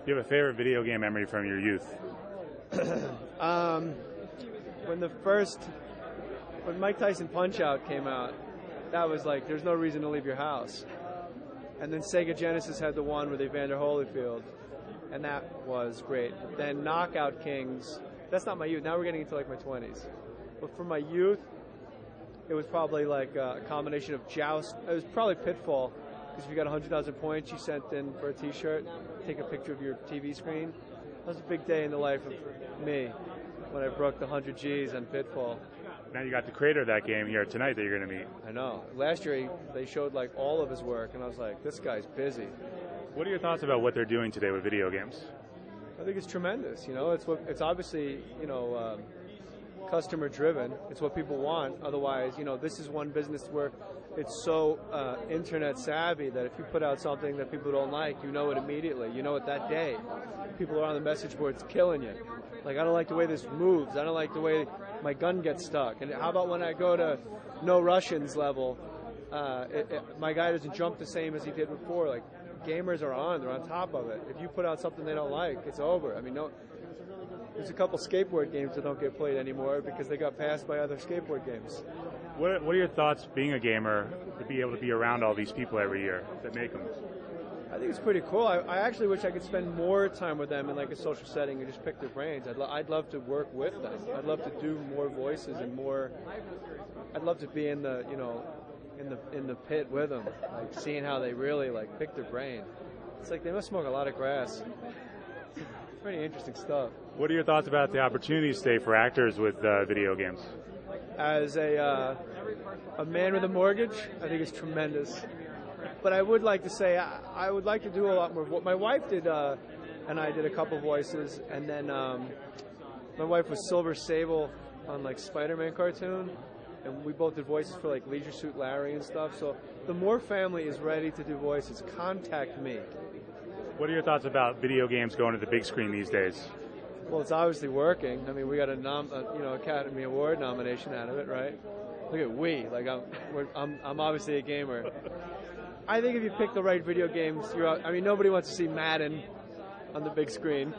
Do you have a favorite video game memory from your youth? When Mike Tyson Punch-Out came out, that was like, there's no reason to leave your house. And then Sega Genesis had the one with Evander Holyfield, and that was great. Then Knockout Kings, that's not my youth. Now we're getting into like my 20s. But for my youth, it was probably like a combination of Joust. It was probably Pitfall, because if you got 100,000 points, you sent in for a T-shirt, take a picture of your TV screen. That was a big day in the life of me when I broke the 100 Gs on Pitfall. Now you got the creator of that game here tonight that you're going to meet. I know. Last year they showed like all of his work, and I was like, this guy's busy. What are your thoughts about what they're doing today with video games? I think it's tremendous. You know, it's obviously, you know, customer driven. It's what people want. Otherwise, you know, this is one business where it's so internet savvy that if you put out something that people don't like, you know it immediately. You know it that day. People are on the message boards killing you. Like, I don't like the way this moves. I don't like the way my gun gets stuck. And how about when I go to no Russians level, my guy doesn't jump the same as he did before. Like, gamers are on. They're on top of it. If you put out something they don't like, it's over. I mean, there's a couple skateboard games that don't get played anymore because they got passed by other skateboard games. What are your thoughts, being a gamer, to be able to be around all these people every year that make them? I think it's pretty cool. I actually wish I could spend more time with them in like a social setting and just pick their brains. I'd love to work with them. I'd love to do more voices and more. I'd love to be in the, you know, in the pit with them, like seeing how they really like pick their brain. It's like they must smoke a lot of grass. It's pretty interesting stuff. What are your thoughts about the opportunities today for actors with video games? As a man with a mortgage, I think it's tremendous. But I would like to say I would like to do a lot more. What my wife did, and I did a couple voices, and then my wife was Silver Sable on like Spider-Man cartoon, and we both did voices for like Leisure Suit Larry and stuff. So the Mohr family is ready to do voices. Contact me. What are your thoughts about video games going to the big screen these days? Well, it's obviously working. I mean, we got a Academy Award nomination out of it, right? Look at we. Like I'm obviously a gamer. I think if you pick the right video games, you're out. I mean, nobody wants to see Madden on the big screen.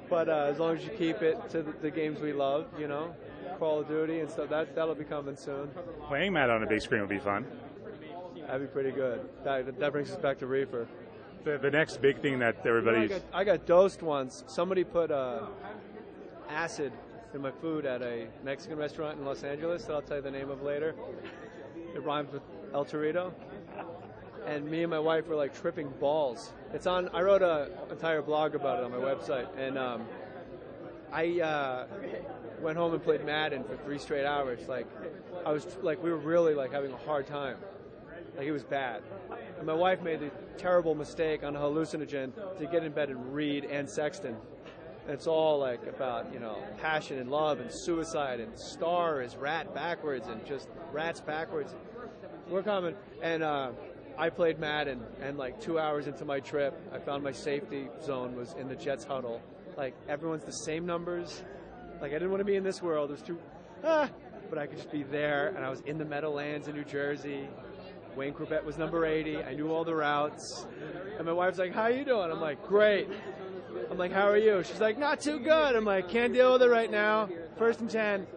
But as long as you keep it to the games we love, you know, Call of Duty and stuff, that'll be coming soon. Playing Madden on a big screen would be fun. That'd be pretty good. That brings us back to Reefer. The next big thing that everybody's... I got dosed once. Somebody put acid in my food at a Mexican restaurant in Los Angeles that I'll tell you the name of later. It rhymes with El Torito. And me and my wife were like tripping balls. It's on. I wrote an entire blog about it on my website. And I went home and played Madden for 3 straight hours. Like, I was like, we were really like having a hard time. Like, it was bad. And my wife made the terrible mistake on a hallucinogen to get in bed and read and sexton. And it's all like about, you know, passion and love and suicide, and star is rat backwards and just rats backwards. We're coming. And I played Madden, and like 2 hours into my trip, I found my safety zone was in the Jets huddle. Like, everyone's the same numbers. Like, I didn't want to be in this world. It was too, but I could just be there. And I was in the Meadowlands in New Jersey. Wayne Corbett was number 80. I knew all the routes. And my wife's like, how you doing? I'm like, great. I'm like, how are you? She's like, not too good. I'm like, can't deal with it right now. 1st and 10.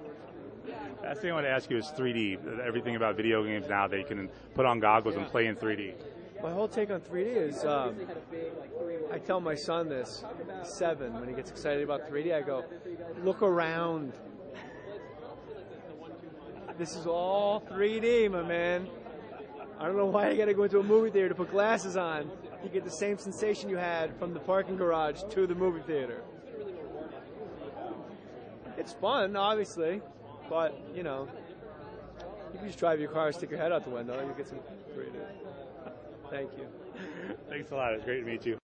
Last thing I want to ask you is 3D. Everything about video games now, they can put on goggles and play in 3D. My whole take on 3D is, I tell my son this, 7, when he gets excited about 3D, I go, look around. This is all 3D, my man. I don't know why you got to go into a movie theater to put glasses on. You get the same sensation you had from the parking garage to the movie theater. It's fun, obviously, but, you know, you can just drive your car, stick your head out the window, you get some 3D. Thank you. Thanks a lot. It was great to meet you.